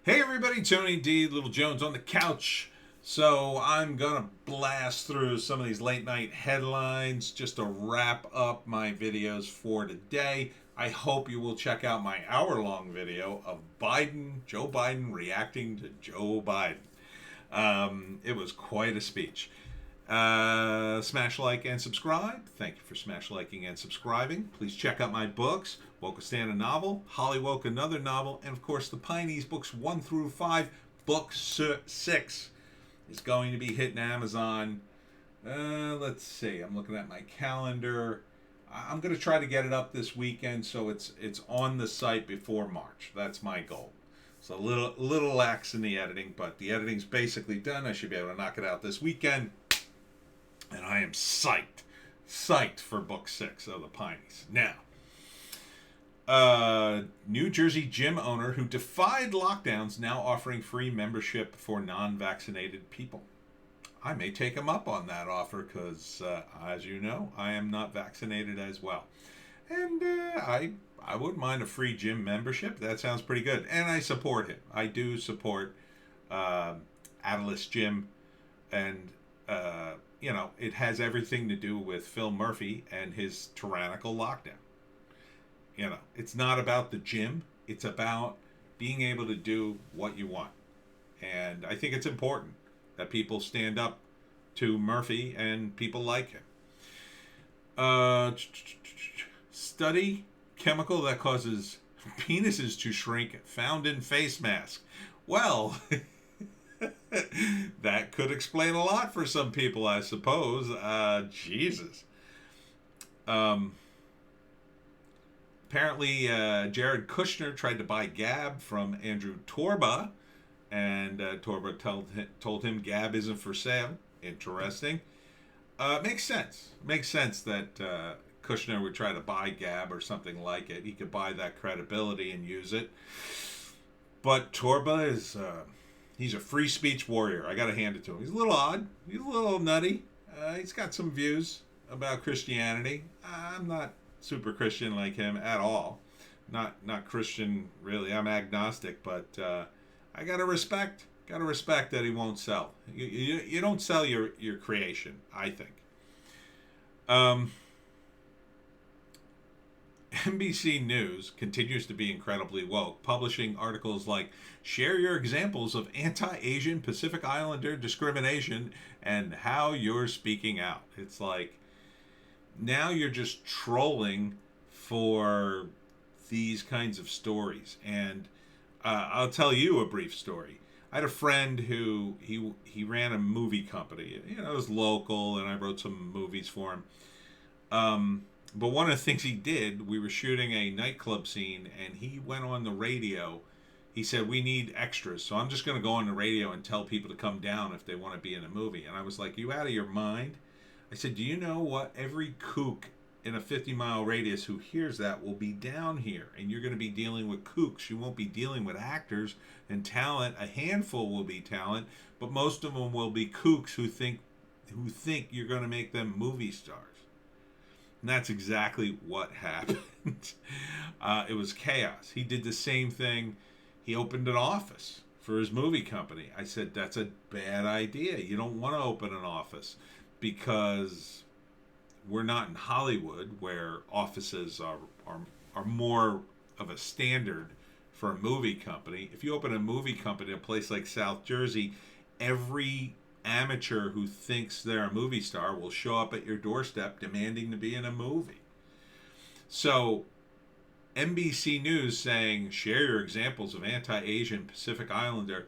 Hey everybody, Tony D, Little Jones on the couch. So I'm gonna blast through some of these late night headlines just to wrap up my videos for today. I hope you will check out my hour-long video of Joe Biden reacting to Joe Biden. It was quite a speech. Smash like and subscribe. Thank you for smash liking and subscribing. Please check out my books. Wokeistan, a novel. Hollywoke, another novel. And of course, the Pineys, books 1 through 5. Book 6 is going to be hitting Amazon. Let's see. I'm looking at my calendar. I'm going to try to get it up this weekend so it's on the site before March. That's my goal. So a little lax in the editing, but the editing's basically done. I should be able to knock it out this weekend. And I am psyched for book 6 of the Pineys. Now, New Jersey gym owner who defied lockdowns now offering free membership for non-vaccinated people. I may take him up on that offer because, as you know, I am not vaccinated as well. And I wouldn't mind a free gym membership. That sounds pretty good. And I support him. I do support Atlas Gym. And, it has everything to do with Phil Murphy and his tyrannical lockdown. It's not about the gym. It's about being able to do what you want. And I think it's important that people stand up to Murphy and people like him. Study chemical that causes penises to shrink found in face mask. Well, that could explain a lot for some people, I suppose. Jesus. Apparently, Jared Kushner tried to buy Gab from Andrew Torba, and Torba told him Gab isn't for sale. Interesting. Makes sense. Makes sense that Kushner would try to buy Gab or something like it. He could buy that credibility and use it. But Torba is... he's a free speech warrior. I got to hand it to him. He's a little odd. He's a little nutty. He's got some views about Christianity. I'm not super Christian like him at all. Not Christian really. I'm agnostic, but I gotta respect that he won't sell. You don't sell your creation, I think. NBC News continues to be incredibly woke, publishing articles like share your examples of anti-Asian Pacific Islander discrimination and how you're speaking out. It's like now you're just trolling for these kinds of stories. And I'll tell you a brief story. I had a friend who he ran a movie company. It was local, and I wrote some movies for him. But one of the things he did, we were shooting a nightclub scene, and he went on the radio. He said, we need extras, so I'm just going to go on the radio and tell people to come down if they want to be in a movie. And I was like, you out of your mind? I said, do you know what? Every kook in a 50-mile radius who hears that will be down here, and you're going to be dealing with kooks. You won't be dealing with actors and talent. A handful will be talent, but most of them will be kooks who think you're going to make them movie stars. And that's exactly what happened. It was chaos. He did the same thing. He opened an office for his movie company. I said, that's a bad idea. You don't want to open an office because we're not in Hollywood where offices are more of a standard for a movie company. If you open a movie company in a place like South Jersey, every amateur who thinks they're a movie star will show up at your doorstep demanding to be in a movie. So NBC News saying share your examples of anti-Asian Pacific Islander,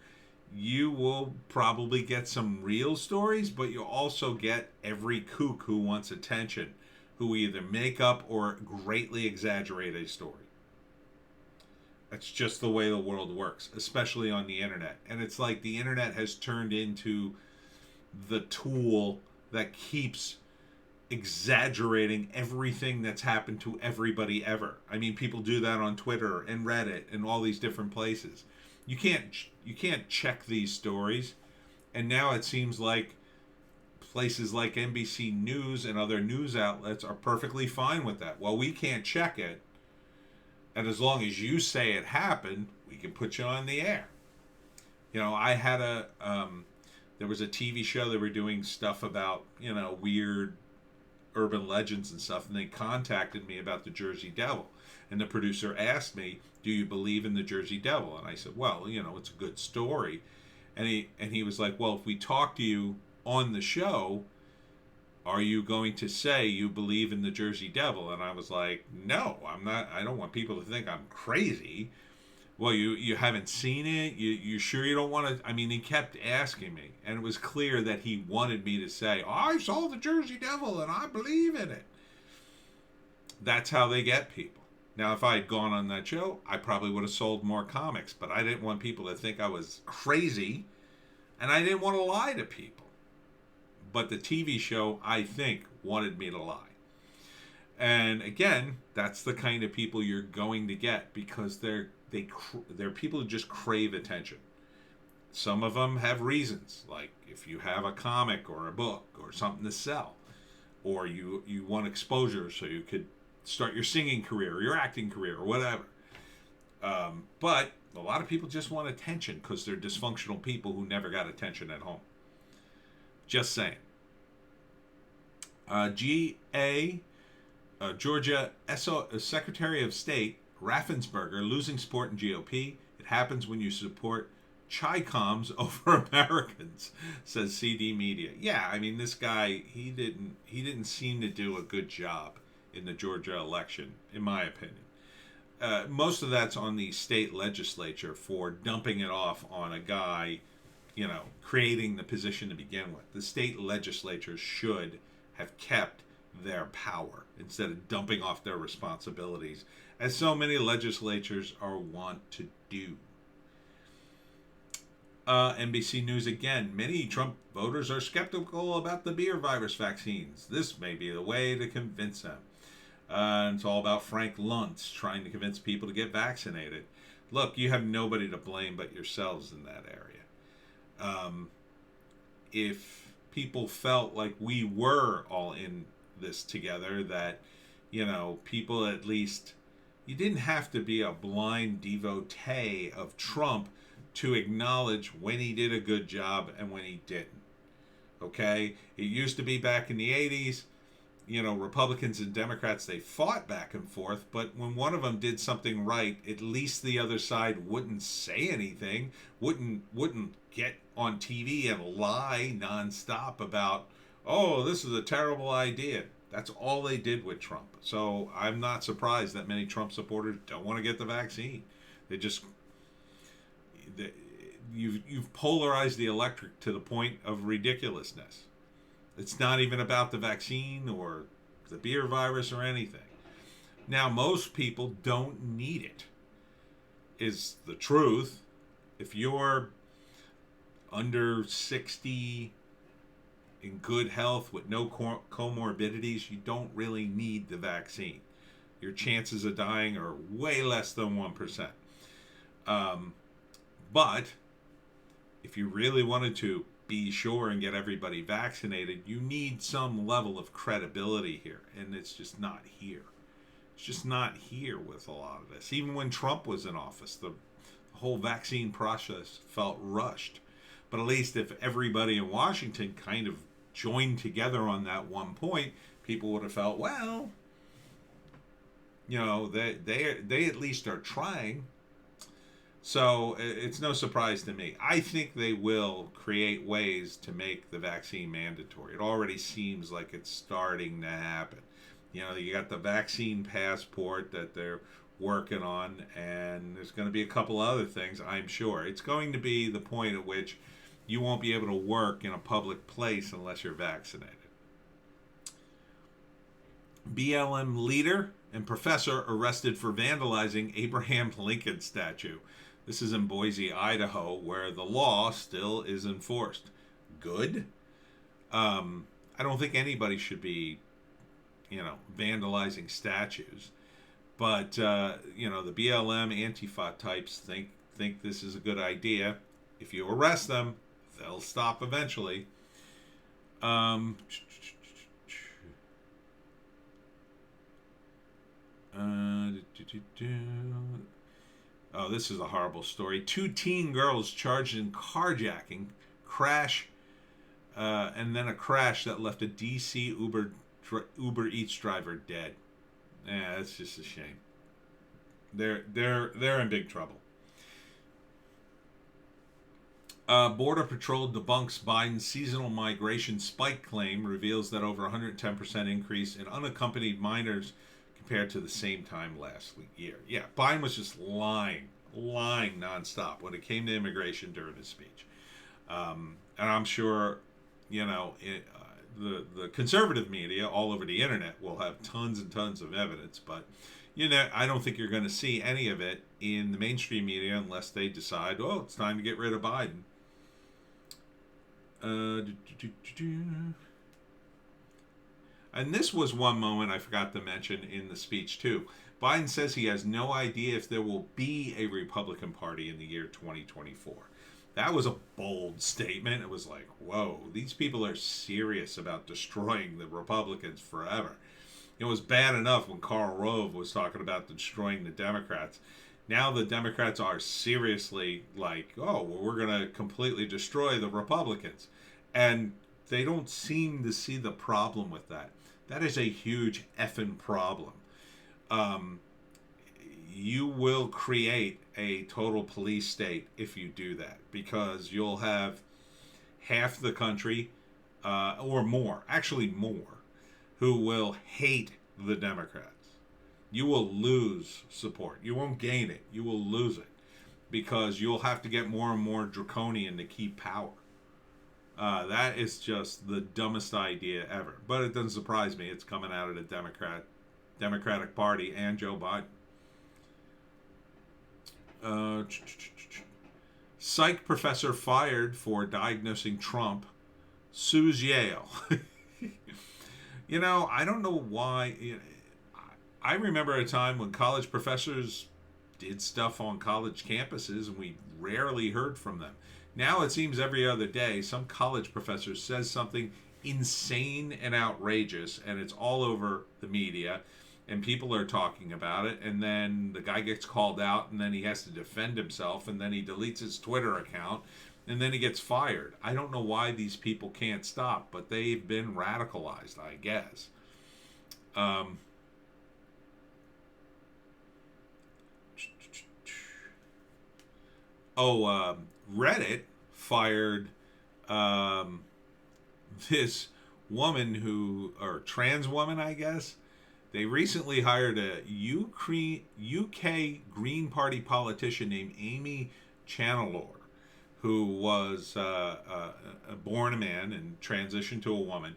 you will probably get some real stories, but you'll also get every kook who wants attention, who either make up or greatly exaggerate a story. That's just the way the world works, especially on the internet. And it's like the internet has turned into the tool that keeps exaggerating everything that's happened to everybody ever. I mean, people do that on Twitter and Reddit and all these different places. You can't check these stories, and now it seems like places like NBC News and other news outlets are perfectly fine with that. Well, we can't check it, and as long as you say it happened, we can put you on the air. I had there was a TV show. They were doing stuff about, weird urban legends and stuff, and they contacted me about the Jersey Devil. And the producer asked me, "Do you believe in the Jersey Devil?" And I said, "Well, it's a good story." And he was like, "Well, if we talk to you on the show, are you going to say you believe in the Jersey Devil?" And I was like, "No, I'm not. I don't want people to think I'm crazy." "Well, you haven't seen it? You sure you don't want to?" I mean, he kept asking me, and it was clear that he wanted me to say, "I saw the Jersey Devil and I believe in it." That's how they get people. Now, if I had gone on that show, I probably would have sold more comics, but I didn't want people to think I was crazy, and I didn't want to lie to people. But the TV show, I think, wanted me to lie. And again, that's the kind of people you're going to get, because they're people who just crave attention. Some of them have reasons, like if you have a comic or a book or something to sell, or you want exposure so you could start your singing career or your acting career or whatever. But a lot of people just want attention because they're dysfunctional people who never got attention at home. Just saying. Georgia Secretary of State Raffensperger losing support in GOP. It happens when you support Chi-Coms over Americans, says CD Media. Yeah, I mean, this guy, he didn't seem to do a good job in the Georgia election, in my opinion. Most of that's on the state legislature for dumping it off on a guy, creating the position to begin with. The state legislatures should have kept their power instead of dumping off their responsibilities, as so many legislatures are wont to do. NBC News again. Many Trump voters are skeptical about the beer virus vaccines. This may be the way to convince them. It's all about Frank Luntz trying to convince people to get vaccinated. Look, you have nobody to blame but yourselves in that area. If people felt like we were all in this together, that, people at least, you didn't have to be a blind devotee of Trump to acknowledge when he did a good job and when he didn't. Okay? It used to be back in the 80s, Republicans and Democrats, they fought back and forth, but when one of them did something right, at least the other side wouldn't say anything, wouldn't get on TV and lie nonstop about, "Oh, this is a terrible idea." That's all they did with Trump. So I'm not surprised that many Trump supporters don't want to get the vaccine. You've polarized the electorate to the point of ridiculousness. It's not even about the vaccine or the beer virus or anything. Now, most people don't need it, is the truth. If you're under 60, in good health with no comorbidities, you don't really need the vaccine. Your chances of dying are way less than 1%. But if you really wanted to be sure and get everybody vaccinated, you need some level of credibility here, and it's just not here. It's just not here with a lot of this. Even when Trump was in office, the whole vaccine process felt rushed. But at least if everybody in Washington kind of joined together on that one point, people would have felt, well, they at least are trying. So it's no surprise to me. I think they will create ways to make the vaccine mandatory. It already seems like it's starting to happen. You got the vaccine passport that they're working on, and there's going to be a couple other things, I'm sure. It's going to be the point at which you won't be able to work in a public place unless you're vaccinated. BLM leader and professor arrested for vandalizing Abraham Lincoln statue. This is in Boise, Idaho, where the law still is enforced. Good. I don't think anybody should be, vandalizing statues. But, the BLM Antifa types think this is a good idea. If you arrest them, they'll stop eventually. Oh, this is a horrible story. Two teen girls charged in carjacking, crash, and then a crash that left a DC Uber Eats driver dead. Yeah, that's just a shame. They're in big trouble. Border Patrol debunks Biden's seasonal migration spike claim, reveals that over 110% increase in unaccompanied minors compared to the same time last year. Yeah, Biden was just lying nonstop when it came to immigration during his speech. And I'm sure, the conservative media all over the internet will have tons and tons of evidence, but I don't think you're going to see any of it in the mainstream media unless they decide, oh, it's time to get rid of Biden. And this was one moment I forgot to mention in the speech too. Biden says he has no idea if there will be a Republican Party in the year 2024. That was a bold statement. It was like, whoa, these people are serious about destroying the Republicans forever. It was bad enough when Karl Rove was talking about destroying the Democrats. Now the Democrats are seriously like, oh, well, we're going to completely destroy the Republicans. And they don't seem to see the problem with that. That is a huge effing problem. You will create a total police state if you do that, because you'll have half the country, or more, actually more, who will hate the Democrats. You will lose support. You won't gain it. You will lose it, because you'll have to get more and more draconian to keep power. That is just the dumbest idea ever. But it doesn't surprise me. It's coming out of the Democratic Party and Joe Biden. Psych professor fired for diagnosing Trump sues Yale. I don't know why. I remember a time when college professors did stuff on college campuses and we rarely heard from them. Now it seems every other day some college professor says something insane and outrageous, and it's all over the media, and people are talking about it, and then the guy gets called out, and then he has to defend himself, and then he deletes his Twitter account, and then he gets fired. I don't know why these people can't stop, but they've been radicalized, I guess. Reddit fired this woman or trans woman, I guess. They recently hired a UK Green Party politician named Amy Chanelor, who was born a man and transitioned to a woman.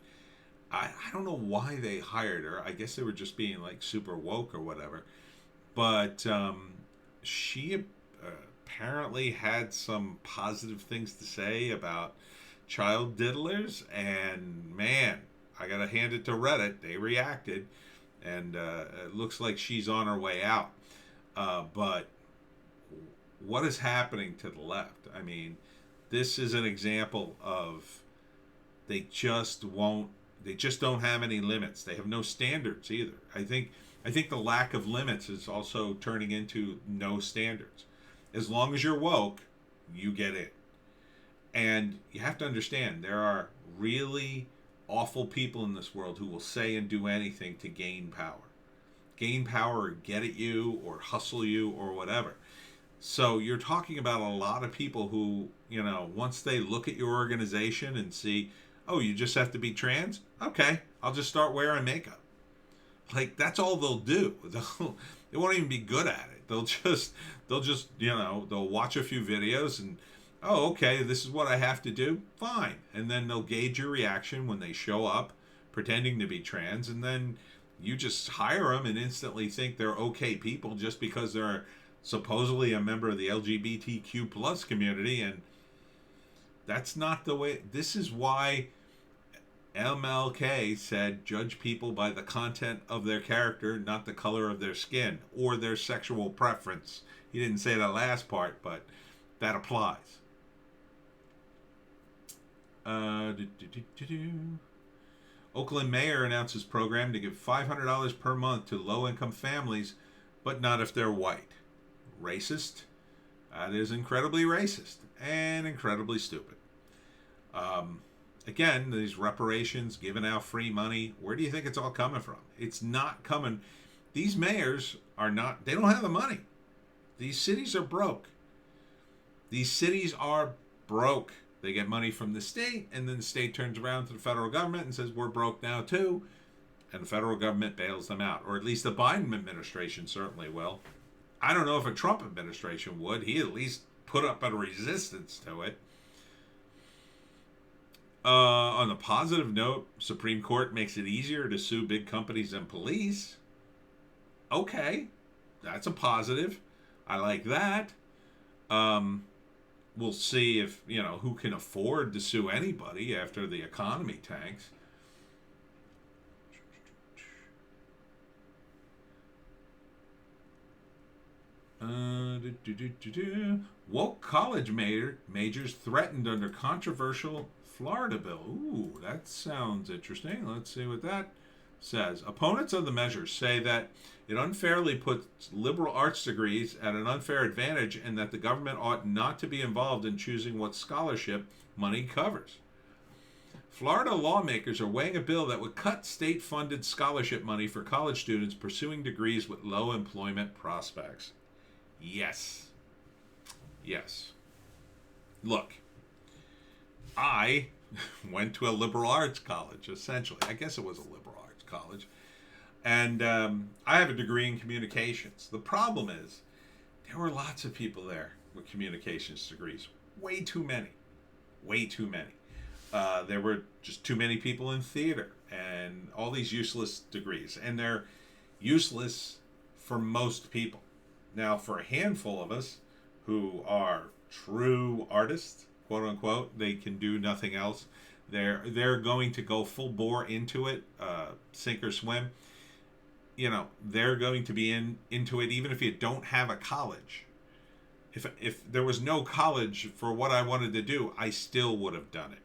I don't know why they hired her. I guess they were just being like super woke or whatever. But she apparently had some positive things to say about child diddlers. And man, I got to hand it to Reddit. They reacted. And it looks like she's on her way out. But what is happening to the left? I mean, this is an example of they just don't have any limits. They have no standards either. I think the lack of limits is also turning into no standards. As long as you're woke, you get in. And you have to understand, there are really awful people in this world who will say and do anything to gain power. Gain power or get at you or hustle you or whatever. So you're talking about a lot of people who, once they look at your organization and see, oh, you just have to be trans? Okay, I'll just start wearing makeup. Like, that's all they'll do. They won't even be good at it. They'll just, they'll watch a few videos and, oh, okay, this is what I have to do. Fine. And then they'll gauge your reaction when they show up pretending to be trans. And then you just hire them and instantly think they're okay people just because they're supposedly a member of the LGBTQ plus community. And that's not the way. This is why MLK said, judge people by the content of their character, not the color of their skin or their sexual preference. He didn't say that last part, but that applies. Oakland mayor announces program to give $500 per month to low-income families, but not if they're white. Racist? That is incredibly racist and incredibly stupid. Again, these reparations, giving out free money, where do you think it's all coming from? It's not coming. These mayors are not, they don't have the money. These cities are broke. These cities are broke. They get money from the state, and then the state turns around to the federal government and says, we're broke now too. And the federal government bails them out. Or at least the Biden administration certainly will. I don't know if a Trump administration would. He at least put up a resistance to it. On a positive note, Supreme Court makes it easier to sue big companies and police. Okay, that's a positive. I like that. We'll see if, who can afford to sue anybody after the economy tanks. Woke college majors threatened under controversial Florida bill. Ooh, that sounds interesting. Let's see what that says. Opponents of the measure say that it unfairly puts liberal arts degrees at an unfair advantage and that the government ought not to be involved in choosing what scholarship money covers. Florida lawmakers are weighing a bill that would cut state-funded scholarship money for college students pursuing degrees with low employment prospects. Yes. Look, I went to a liberal arts college, essentially. I guess it was a liberal arts college. And I have a degree in communications. The problem is, there were lots of people there with communications degrees. Way too many. There were just too many people in theater and all these useless degrees. And they're useless for most people. Now, for a handful of us who are true artists, quote unquote, they can do nothing else. They're going to go full bore into it, sink or swim. They're going to be into it even if you don't have a college. If there was no college for what I wanted to do, I still would have done it.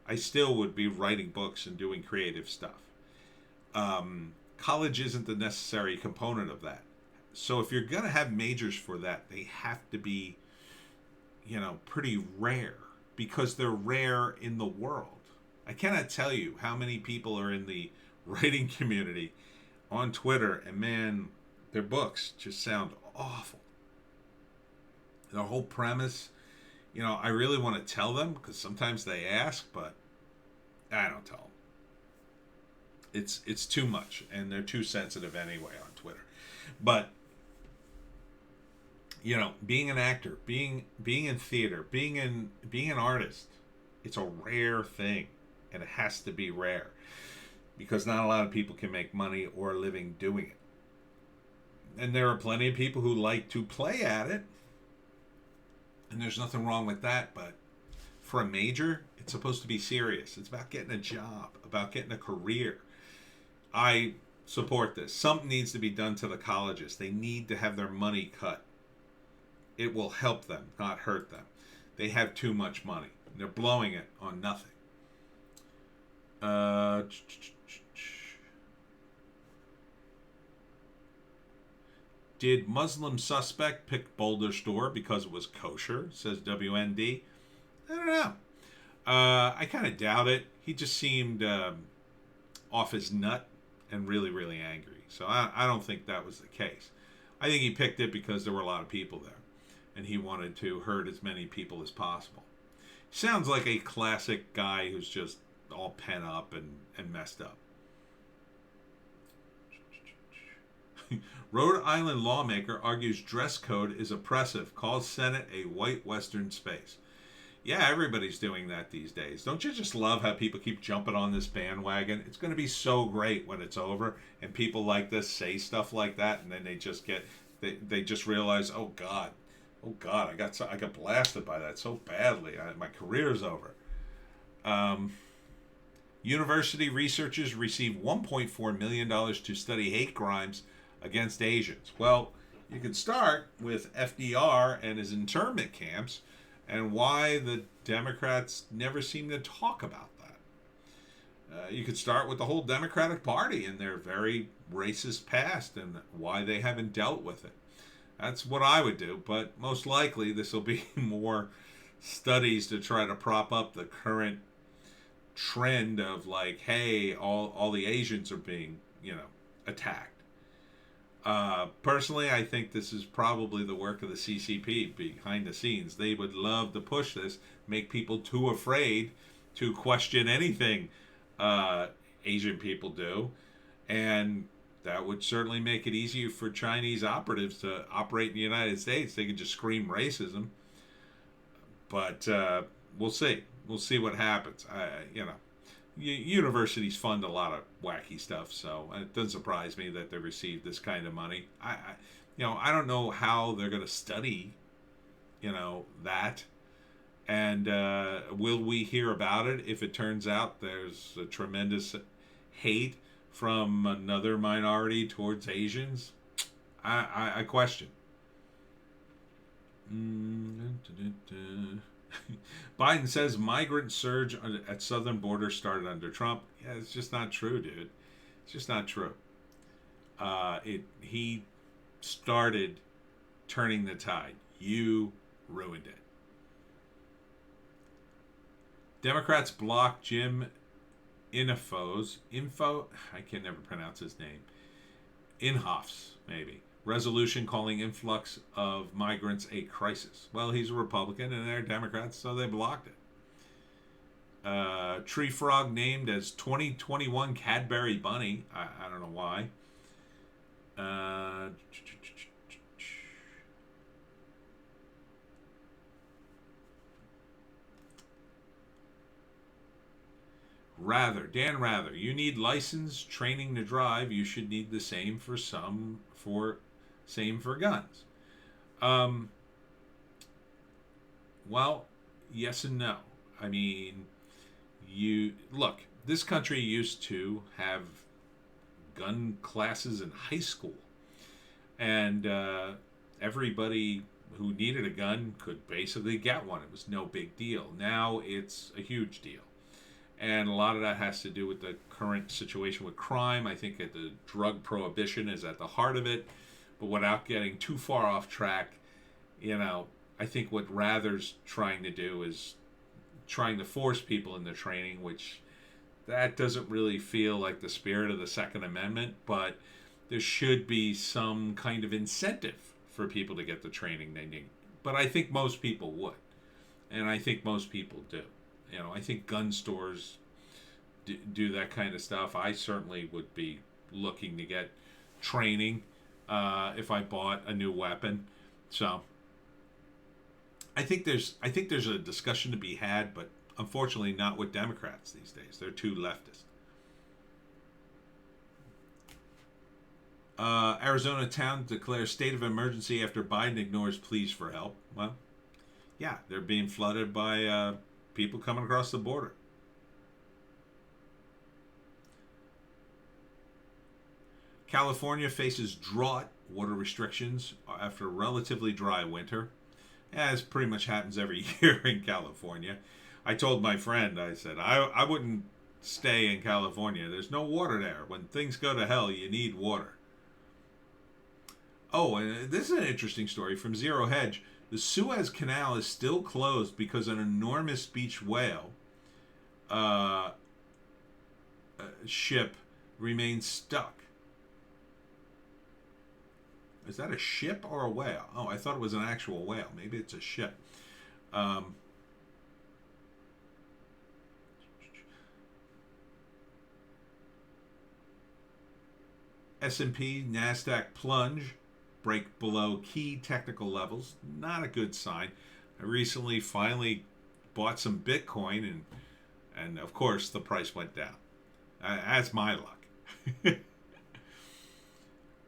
I still would be writing books and doing creative stuff. College isn't the necessary component of that. So if you're going to have majors for that, they have to be, pretty rare because they're rare in the world. I cannot tell you how many people are in the writing community on Twitter, and man, their books just sound awful. Their whole premise, I really want to tell them because sometimes they ask, but I don't tell them. It's too much, and they're too sensitive anyway on Twitter. But being an actor, being in theater, being an artist, it's a rare thing, and it has to be rare because not a lot of people can make money or a living doing it. And there are plenty of people who like to play at it, and there's nothing wrong with that, but for a major, it's supposed to be serious. It's about getting a job, about getting a career. I support this. Something needs to be done to the colleges. They need to have their money cut. It will help them, not hurt them. They have too much money. They're blowing it on nothing. Did Muslim suspect pick Boulder store because it was kosher, says WND? I don't know. I kind of doubt it. He just seemed off his nut and really, really angry. So I don't think that was the case. I think he picked it because there were a lot of people there. And he wanted to hurt as many people as possible. Sounds like a classic guy who's just all pent up and messed up. Rhode Island lawmaker argues dress code is oppressive, calls Senate a white Western space. Yeah, everybody's doing that these days. Don't you just love how people keep jumping on this bandwagon? It's going to be so great when it's over and people like this say stuff like that, and then they just they just realize, oh God, I got blasted by that so badly. My career's over. University researchers receive $1.4 million to study hate crimes against Asians. Well, you could start with FDR and his internment camps and why the Democrats never seem to talk about that. You could start with the whole Democratic Party and their very racist past and why they haven't dealt with it. That's what I would do, but most likely this will be more studies to try to prop up the current trend of like, hey, all the Asians are being, attacked. Personally, I think this is probably the work of the CCP behind the scenes. They would love to push this, make people too afraid to question anything Asian people do, and that would certainly make it easier for Chinese operatives to operate in the United States. They could just scream racism, but we'll see. We'll see what happens. Universities fund a lot of wacky stuff, so it doesn't surprise me that they receive this kind of money. I don't know how they're going to study, that, and will we hear about it if it turns out there's a tremendous hate from another minority towards Asians? I question. Biden says migrant surge at southern border started under Trump. Yeah, it's just not true, dude. It's just not true. He started turning the tide. You ruined it. Democrats block Jim I can never pronounce his name. Inhofe's, maybe. Resolution calling influx of migrants a crisis. Well, he's a Republican and they're Democrats, so they blocked it. Tree frog named as 2021 Cadbury Bunny. I don't know why. Dan Rather, you need license, training to drive. You should need the same for guns. Well, yes and no. I mean, this country used to have gun classes in high school, and everybody who needed a gun could basically get one. It was no big deal. Now it's a huge deal. And a lot of that has to do with the current situation with crime. I think that the drug prohibition is at the heart of it. But without getting too far off track, I think what Rather's trying to do is trying to force people into training, which that doesn't really feel like the spirit of the Second Amendment. But there should be some kind of incentive for people to get the training they need. But I think most people would. And I think most people do. I think gun stores do that kind of stuff. I certainly would be looking to get training if I bought a new weapon. So I think there's a discussion to be had, but unfortunately not with Democrats these days. They're too leftist. Arizona town declares state of emergency after Biden ignores pleas for help. Well, yeah, they're being flooded by people coming across the border. California faces drought water restrictions after a relatively dry winter, as pretty much happens every year in California. I told my friend, I said, I wouldn't stay in California. There's no water there. When things go to hell, you need water. Oh, and this is an interesting story from Zero Hedge. The Suez Canal is still closed because an enormous beach whale ship remains stuck. Is that a ship or a whale? Oh, I thought it was an actual whale. Maybe it's a ship. S&P, NASDAQ plunge, break below key technical levels. Not a good sign. I recently finally bought some Bitcoin, and of course the price went down. That's my luck.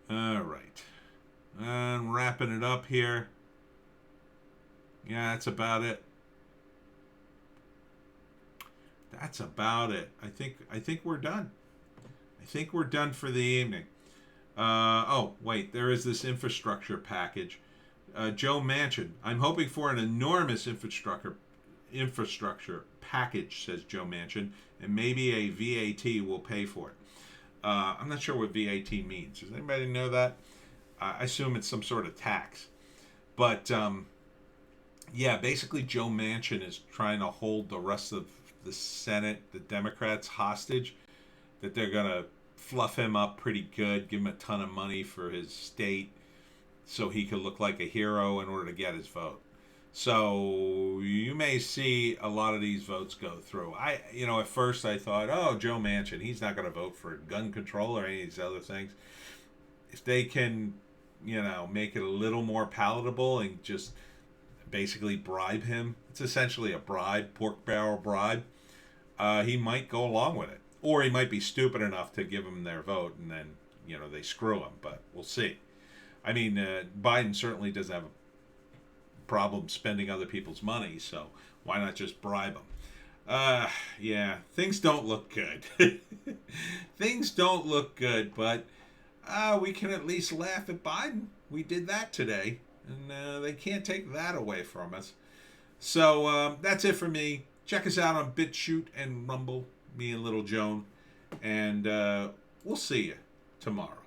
All right. And wrapping it up here. Yeah, that's about it. That's about it. I think we're done. I think we're done for the evening. Oh, wait, there is this infrastructure package. Joe Manchin, I'm hoping for an enormous infrastructure package, says Joe Manchin, and maybe a VAT will pay for it. I'm not sure what VAT means. Does anybody know that? I assume it's some sort of tax. But yeah, basically Joe Manchin is trying to hold the rest of the Senate, the Democrats, hostage. That they're gonna fluff him up pretty good, give him a ton of money for his state, so he could look like a hero in order to get his vote. So you may see a lot of these votes go through. At first I thought, oh, Joe Manchin, he's not going to vote for gun control or any of these other things. If they can, make it a little more palatable and just basically bribe him, it's essentially a bribe, pork barrel bribe. He might go along with it, or he might be stupid enough to give them their vote, and then they screw him. But we'll see. I mean, Biden certainly doesn't have a problem spending other people's money, so why not just bribe them? Yeah, things don't look good. Things don't look good, but we can at least laugh at Biden. We did that today, and they can't take that away from us. So that's it for me. Check us out on BitChute and Rumble, me and Little Joan, and we'll see you tomorrow.